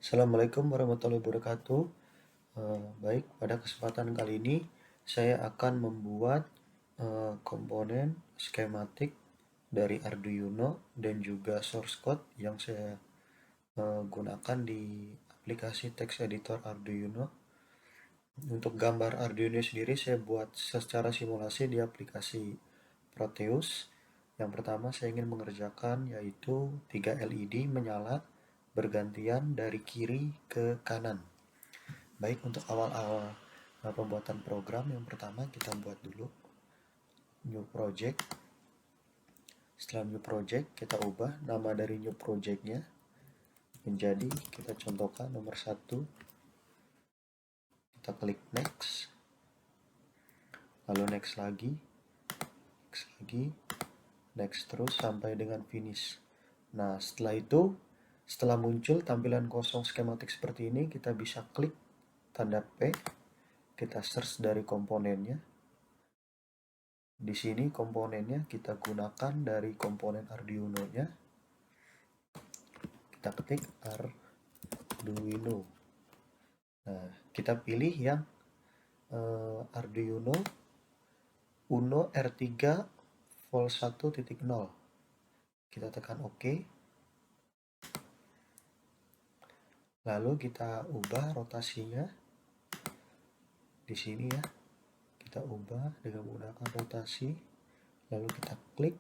Assalamualaikum warahmatullahi wabarakatuh. Baik, pada kesempatan kali ini saya akan membuat komponen skematik dari Arduino dan juga source code yang saya gunakan di aplikasi text editor Arduino. Untuk gambar Arduino sendiri saya buat secara simulasi di aplikasi Proteus. Yang pertama saya ingin mengerjakan yaitu 3 LED menyala bergantian dari kiri ke kanan. Baik, untuk awal-awal pembuatan program, yang pertama kita buat dulu new project. Setelah new project, kita ubah nama dari new projectnya menjadi, kita contohkan nomor 1. Kita klik next, lalu next lagi, next terus sampai dengan finish. Nah, setelah itu, setelah muncul tampilan kosong skematik seperti ini, kita bisa klik tanda P, kita search dari komponennya. Di sini komponennya kita gunakan dari komponen Arduino-nya. Kita ketik Arduino. Nah, kita pilih yang Arduino Uno R3 Volt 1.0. Kita tekan OK. Lalu kita ubah rotasinya. Di sini ya. Kita ubah dengan menggunakan rotasi. Lalu kita klik.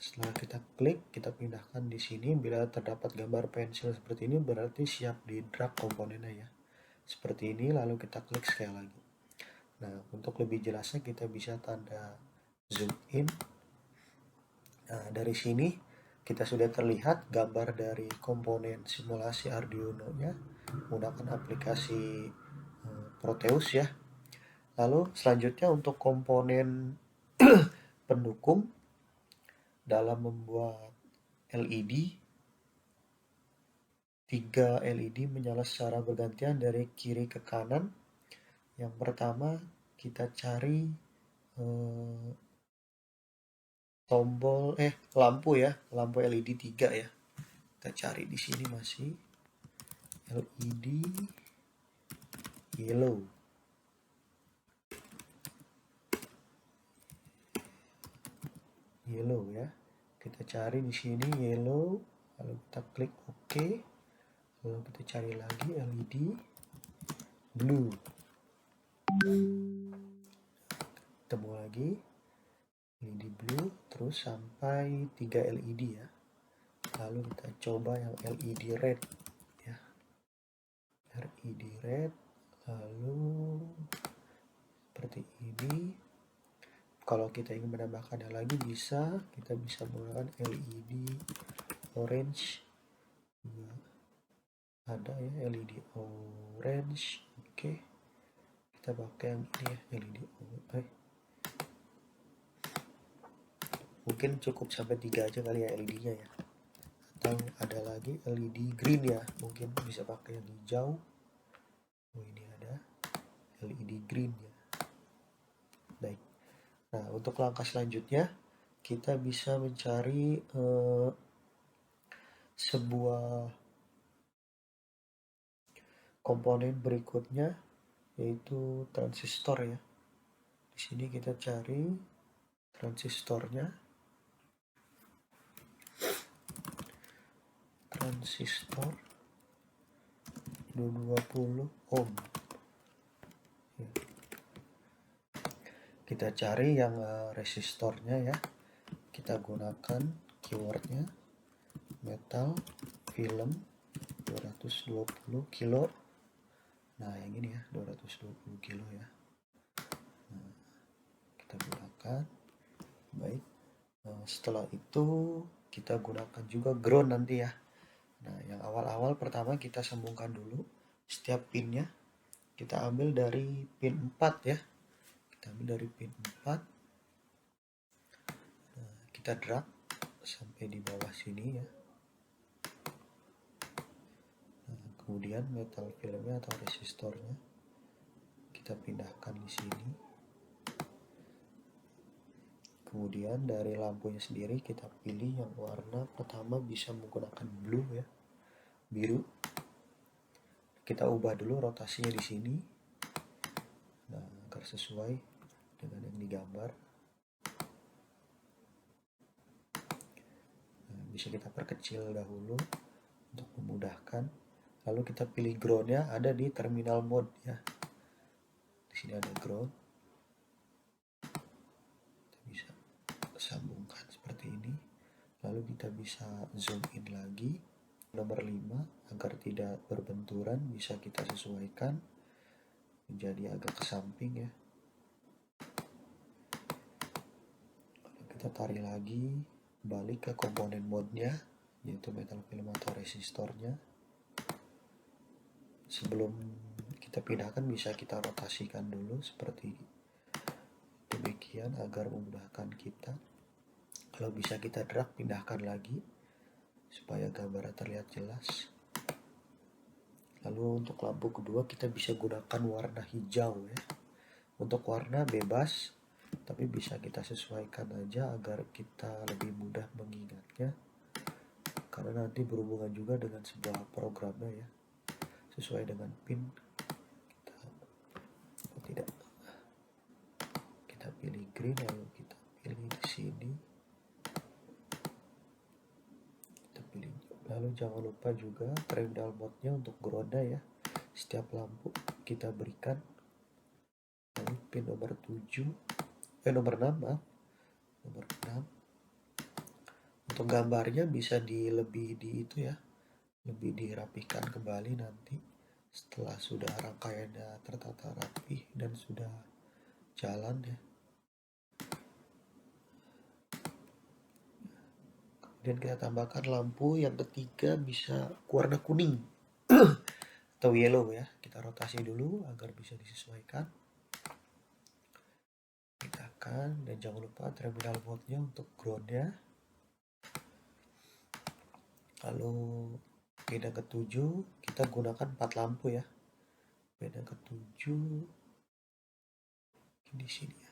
Setelah kita klik, kita pindahkan di sini. Bila terdapat gambar pensil seperti ini, berarti siap di drag komponennya ya. Seperti ini, lalu kita klik sekali lagi. Nah, untuk lebih jelasnya kita bisa tanda zoom in. Nah, dari sini kita sudah terlihat gambar dari komponen simulasi Arduino-nya menggunakan aplikasi Proteus ya. Lalu selanjutnya untuk komponen pendukung dalam membuat LED, 3 LED menyala secara bergantian dari kiri ke kanan. Yang pertama kita cari tombol lampu ya, lampu LED 3 ya. Kita cari di sini masih LED yellow. Yellow ya. Kita cari di sini yellow, lalu kita klik OK. Lalu kita cari lagi LED blue. Ketemu lagi LED blue, terus sampai 3 LED ya. Lalu kita coba yang LED red ya. LED red, lalu seperti ini. Kalau kita ingin menambahkannya lagi bisa, kita bisa menggunakan LED orange. Ada ya LED orange. Oke. Kita pakai yang ini ya, LED orange. Mungkin cukup sampai 3 aja kali ya LED-nya ya. Atau ada lagi LED green ya, mungkin bisa pakai yang hijau. Oh, ini ada LED green ya. Baik. Nah, untuk langkah selanjutnya kita bisa mencari sebuah komponen berikutnya yaitu transistor ya. Di sini kita cari transistornya. Transistor 220 ohm. Ya. Kita cari yang resistornya ya. Kita gunakan keywordnya metal film 220 kilo. Nah, yang ini ya 220 kilo ya. Nah, kita gunakan. Baik. Setelah itu kita gunakan juga ground nanti ya. Nah, yang awal-awal pertama kita sambungkan dulu setiap pinnya. Kita ambil dari pin 4 ya. Kita ambil dari pin 4. Nah, kita drag sampai di bawah sini ya. Nah, kemudian metal filmnya atau resistornya kita pindahkan di sini. Kemudian dari lampunya sendiri kita pilih yang warna pertama bisa menggunakan blue ya. biru. Kita ubah dulu rotasinya di sini. Nah, agar sesuai dengan yang digambar. Nah, bisa kita perkecil dahulu untuk memudahkan. Lalu kita pilih groundnya ada di terminal mode ya. Di sini ada ground. Kita bisa sambungkan seperti ini. Lalu kita bisa zoom in lagi. Nomor 5 agar tidak berbenturan bisa kita sesuaikan menjadi agak ke samping ya. Lalu kita tarik lagi, balik ke komponen mode-nya yaitu metal film atau resistornya. Sebelum kita pindahkan bisa kita rotasikan dulu seperti demikian agar memudahkan kita. Kalau bisa kita drag, pindahkan lagi supaya gambarnya terlihat jelas. Lalu untuk lampu kedua kita bisa gunakan warna hijau ya. Untuk warna bebas, tapi bisa kita sesuaikan aja agar kita lebih mudah mengingatnya. Karena nanti berhubungan juga dengan sebuah programnya ya. Sesuai dengan pin kita tidak. Kita pilih green lalu kita pilih di sini. Lalu jangan lupa juga terminal mode-nya untuk groundnya ya. Setiap lampu kita berikan. Lalu pin nomor 7, nomor 6 maaf. Nomor 6. Untuk gambarnya bisa lebih dirapikan kembali nanti setelah sudah rangkaiannya tertata rapi dan sudah jalan ya. Kemudian kita tambahkan lampu yang ketiga bisa warna kuning atau yellow ya. Kita rotasi dulu agar bisa disesuaikan. Pindahkan dan jangan lupa terminal mode-nya untuk ground-nya. Lalu beda ke-7 kita gunakan 4 lampu ya. Beda ke-7 di sini ya.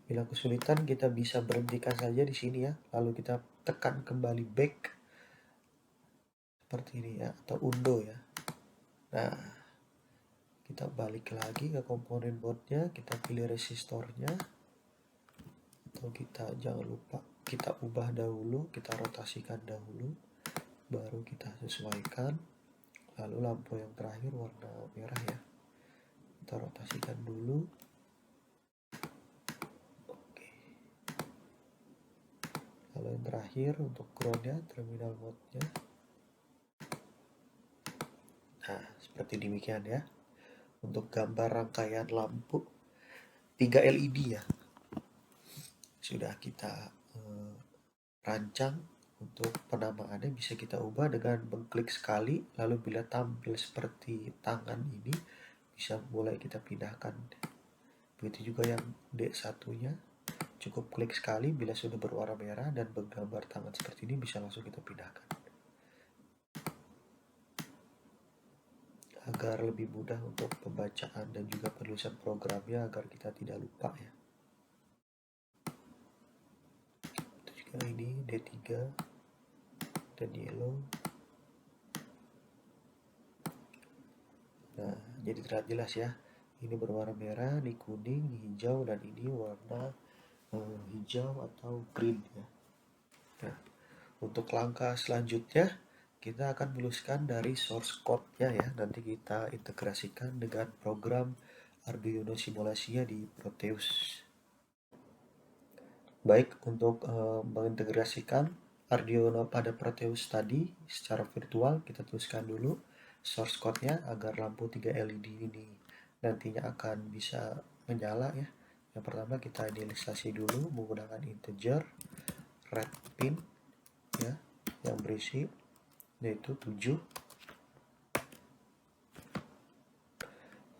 Bila kesulitan kita bisa berhentikan saja di sini ya. Lalu kita tekan kembali back seperti ini ya, atau undo ya. Nah, kita balik lagi ke komponen boardnya, kita pilih resistornya, atau kita jangan lupa kita ubah dahulu, kita rotasikan dahulu, baru kita sesuaikan. Lalu lampu yang terakhir warna merah ya, kita rotasikan dulu. Lalu yang terakhir untuk groundnya, terminal mode-nya. Nah, seperti demikian ya. Untuk gambar rangkaian lampu 3 LED ya. Sudah kita rancang. Untuk penamaannya bisa kita ubah dengan mengklik sekali. Lalu bila tampil seperti tangan ini, bisa mulai kita pindahkan. Begitu juga yang D1-nya. Cukup klik sekali, bila sudah berwarna merah dan bergambar tangan seperti ini bisa langsung kita pindahkan. Agar lebih mudah untuk pembacaan dan juga penulisan programnya agar kita tidak lupa ya. Itu juga ini D3 dan yellow. Nah, jadi terlihat jelas ya. Ini berwarna merah, ini kuning, ini hijau, dan ini warna hijau atau green ya. Nah, untuk langkah selanjutnya kita akan menuliskan dari source code-nya ya. Nanti kita integrasikan dengan program Arduino simulasinya di Proteus. Baik, untuk mengintegrasikan Arduino pada Proteus tadi secara virtual, kita tuliskan dulu source code-nya agar lampu 3 LED ini nantinya akan bisa menyala ya. Yang pertama kita inisialisasi dulu menggunakan integer red pin ya, yang berisi yaitu 7.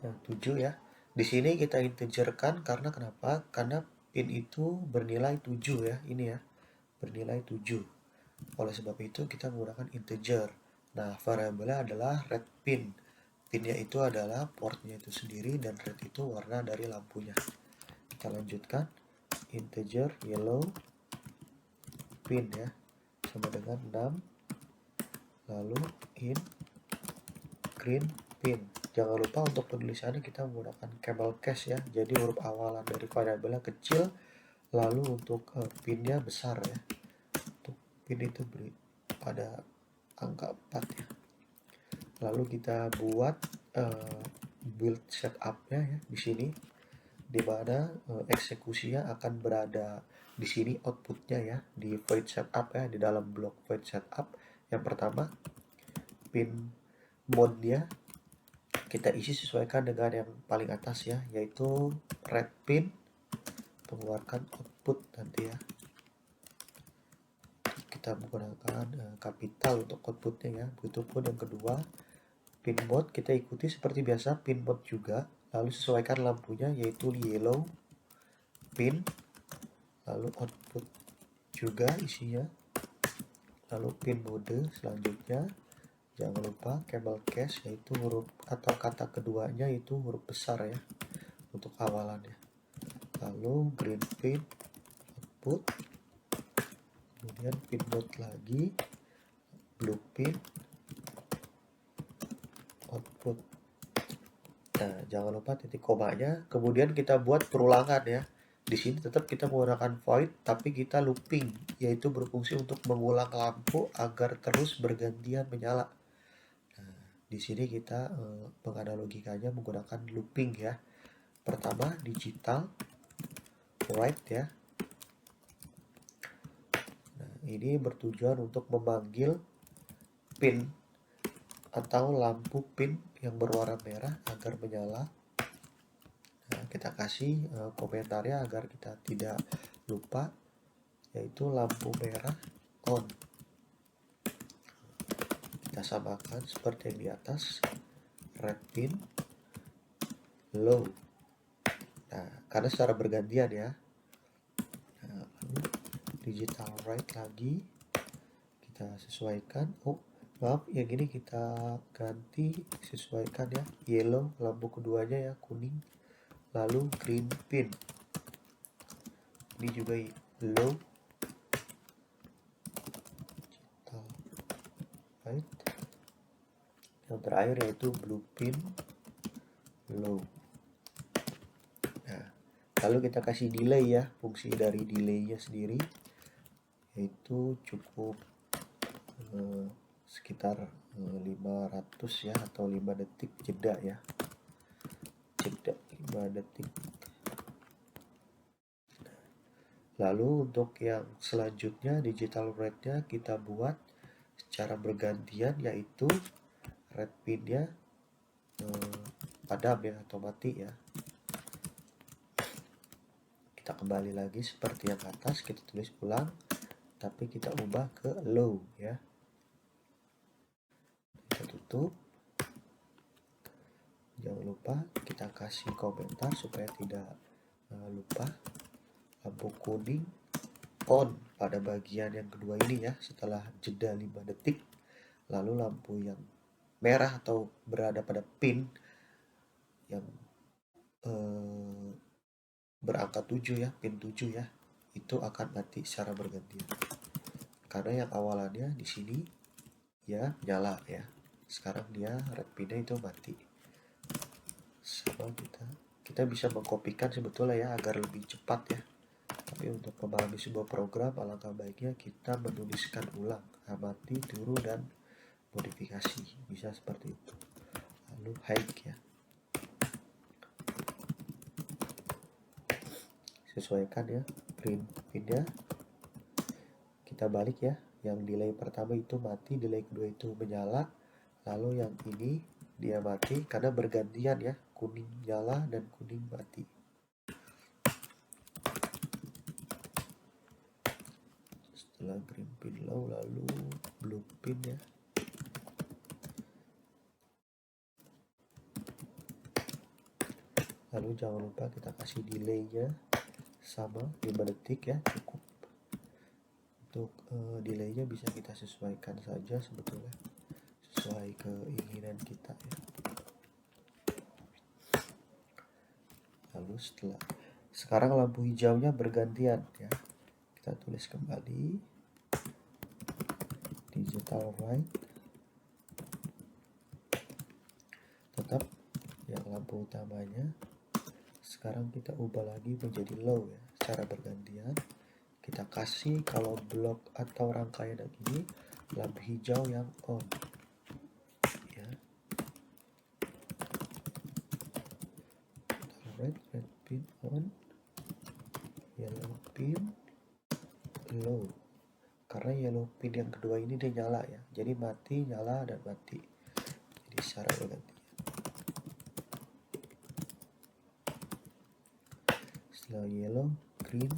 Nah, 7 ya. Di sini kita integerkan karena kenapa? Karena pin itu bernilai 7 ya, ini ya. Bernilai 7. Oleh sebab itu kita menggunakan integer. Nah, variabelnya adalah red pin. pinnya itu adalah portnya itu sendiri, dan red itu warna dari lampunya. Kita lanjutkan, integer yellow pin ya, sama dengan 6, lalu in green pin. Jangan lupa untuk penulisannya kita menggunakan camel case ya, jadi huruf awalan dari variabelnya kecil, lalu untuk pinnya besar ya. Untuk pin itu beri pada angka 4 ya. Lalu kita buat build setupnya ya di sini, di mana eksekusinya akan berada di sini, outputnya ya di void setup ya, di dalam blok void setup. Yang pertama, pin mode-nya kita isi sesuaikan dengan yang paling atas ya, yaitu red pin, mengeluarkan output nanti ya. Kita menggunakan kapital untuk outputnya ya. Begitupun yang kedua, pin mode kita ikuti seperti biasa, pin mode juga, lalu sesuaikan lampunya yaitu yellow pin, lalu output juga isinya, lalu pin mode selanjutnya. Jangan lupa camel case, yaitu huruf atau kata keduanya itu huruf besar ya untuk awalannya. Lalu green pin output, kemudian pin mode lagi, blue pin output. Nah, jangan lupa titik komanya. Kemudian kita buat perulangan ya. Di sini tetap kita menggunakan void, tapi kita looping, yaitu berfungsi untuk mengulang lampu agar terus bergantian menyala. Nah, di sini kita menganalogikannya menggunakan looping ya. Pertama, digital write ya. Nah, ini bertujuan untuk memanggil pin atau lampu pin yang berwarna merah agar menyala. Nah, kita kasih komentarnya agar kita tidak lupa, yaitu lampu merah on. Kita samakan seperti yang di atas, red pin low. Nah, karena secara bergantian ya. Nah, lalu digital write lagi, kita sesuaikan. Oh maaf, yang ini kita ganti, sesuaikan ya, yellow lampu keduanya ya, kuning, lalu green pin ini juga low, digital right. Yang terakhir yaitu blue pin low. Nah, lalu kita kasih delay ya, fungsi dari delaynya sendiri yaitu cukup sekitar 500 ya, atau 5 detik jeda ya, jeda 5 detik. Lalu untuk yang selanjutnya, digital write-nya kita buat secara bergantian, yaitu red pin-nya padam ya, atau mati ya. Kita kembali lagi seperti yang atas, kita tulis ulang, tapi kita ubah ke low ya. Kita tutup. Jangan lupa kita kasih komentar supaya tidak lupa, lampu kuning on pada bagian yang kedua ini ya, setelah jeda 5 detik. Lalu lampu yang merah atau berada pada pin yang berangka 7 ya, pin 7 ya, itu akan mati secara bergantian. Karena yang awalannya di sini ya nyala ya, sekarang dia red pinnya itu mati. Sama kita bisa mengkopikan sebetulnya ya agar lebih cepat ya. Tapi untuk memahami sebuah program, alangkah baiknya kita menuliskan ulang, amati, tiru, dan modifikasi. Bisa seperti itu. Lalu hide ya. Sesuaikan ya green pinnya. Kita balik ya. Yang delay pertama itu mati, delay kedua itu menyala. Lalu yang ini dia mati karena bergantian ya. Kuning nyala dan kuning mati. Setelah green pin low, lalu blue pin ya. Lalu jangan lupa kita kasih delaynya sama 5 detik ya, cukup. Untuk delaynya bisa kita sesuaikan saja sebetulnya, sesuai keinginan kita ya. Lalu sekarang lampu hijaunya bergantian ya. Kita tulis kembali digital right. Tetap yang lampu utamanya. Sekarang kita ubah lagi menjadi low ya, secara bergantian. Kita kasih kalau blok atau rangkaian yang ini lampu hijau yang on ya. Red pin on, yellow pin low. Karena yellow pin yang kedua ini dia nyala ya, jadi mati, nyala, dan mati. Jadi secara bergantian. Setelah yellow, green,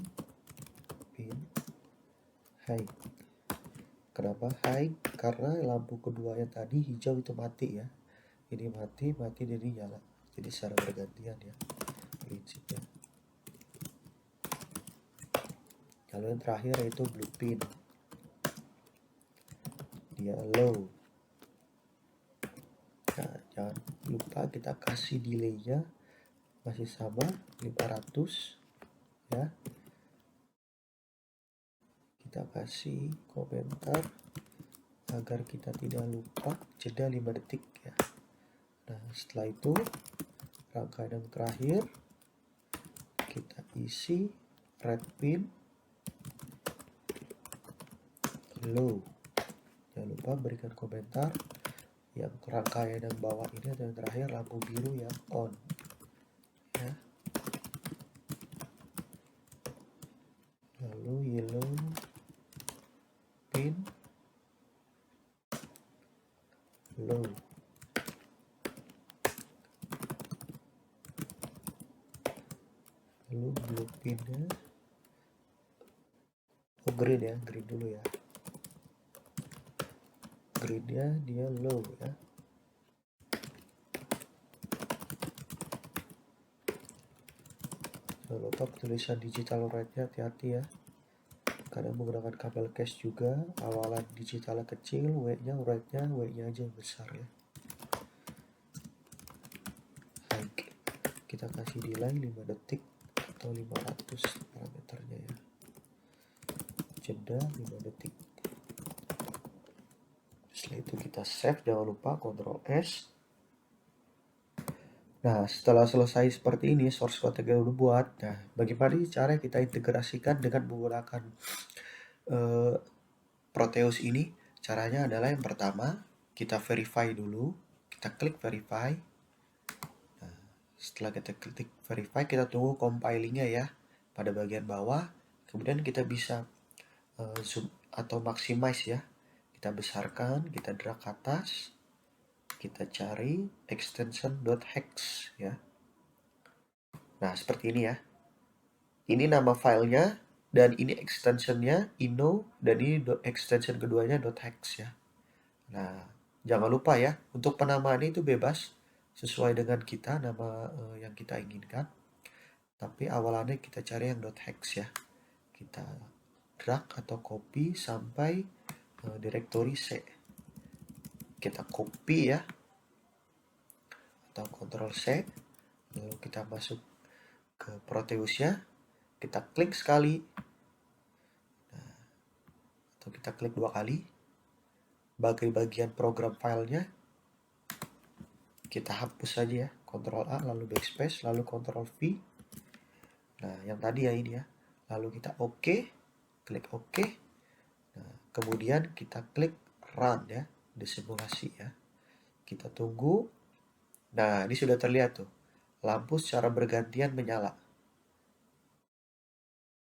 pin, high. Kenapa high? Karena lampu kedua yang tadi hijau itu mati ya. Ini mati, jadi nyala. Jadi secara bergantian ya prinsipnya. Lalu yang terakhir yaitu blue pin. Dia low. Nah, jangan lupa kita kasih delaynya masih sama 500 ya. Kita kasih komentar agar kita tidak lupa, jeda 5 detik ya. Nah, setelah itu rangkaian yang terakhir kita isi red pin low. Jangan lupa berikan komentar yang rangkaian yang bawah ini atau yang terakhir lampu biru yang on ya. Lalu yellow pin low. Lalu blue pinnya green ya, green dulu ya. Greennya dia low ya. Jangan lupa tulisan digital right-nya hati-hati ya. Kadang menggunakan kabel cache juga, awalan digitalnya kecil, W-nya aja yang besar ya. Baik, kita kasih delay 5 detik atau 500 parameternya ya. Jeda 5 detik. Setelah itu kita save, jangan lupa Ctrl S. Nah, setelah selesai seperti ini, source code kita udah buat. Nah, bagaimana cara kita integrasikan dengan menggunakan Proteus ini? Caranya adalah yang pertama, kita verify dulu. Kita klik verify. Nah, setelah kita klik verify, kita tunggu compilingnya ya pada bagian bawah. Kemudian kita bisa zoom atau maximize ya. Kita besarkan, kita drag ke atas. Kita cari extension.hex ya. Nah, seperti ini ya. Ini nama filenya dan ini extensionnya ino, dan ini extension keduanya .hex ya. Nah, jangan lupa ya, untuk penamaan itu bebas sesuai dengan kita nama yang kita inginkan. Tapi awalannya kita cari yang .hex ya. Kita drag atau copy sampai directory C. Kita copy ya, atau Ctrl C, lalu kita masuk ke Proteusnya, kita klik sekali, nah, atau kita klik 2 kali, bagian program filenya kita hapus saja ya, Ctrl A, lalu backspace, lalu Ctrl V. Nah, yang tadi ya ini ya, lalu kita OK, klik OK. Nah, kemudian kita klik run ya, disimulasi ya. Kita tunggu. Nah, ini sudah terlihat tuh, lampu secara bergantian menyala.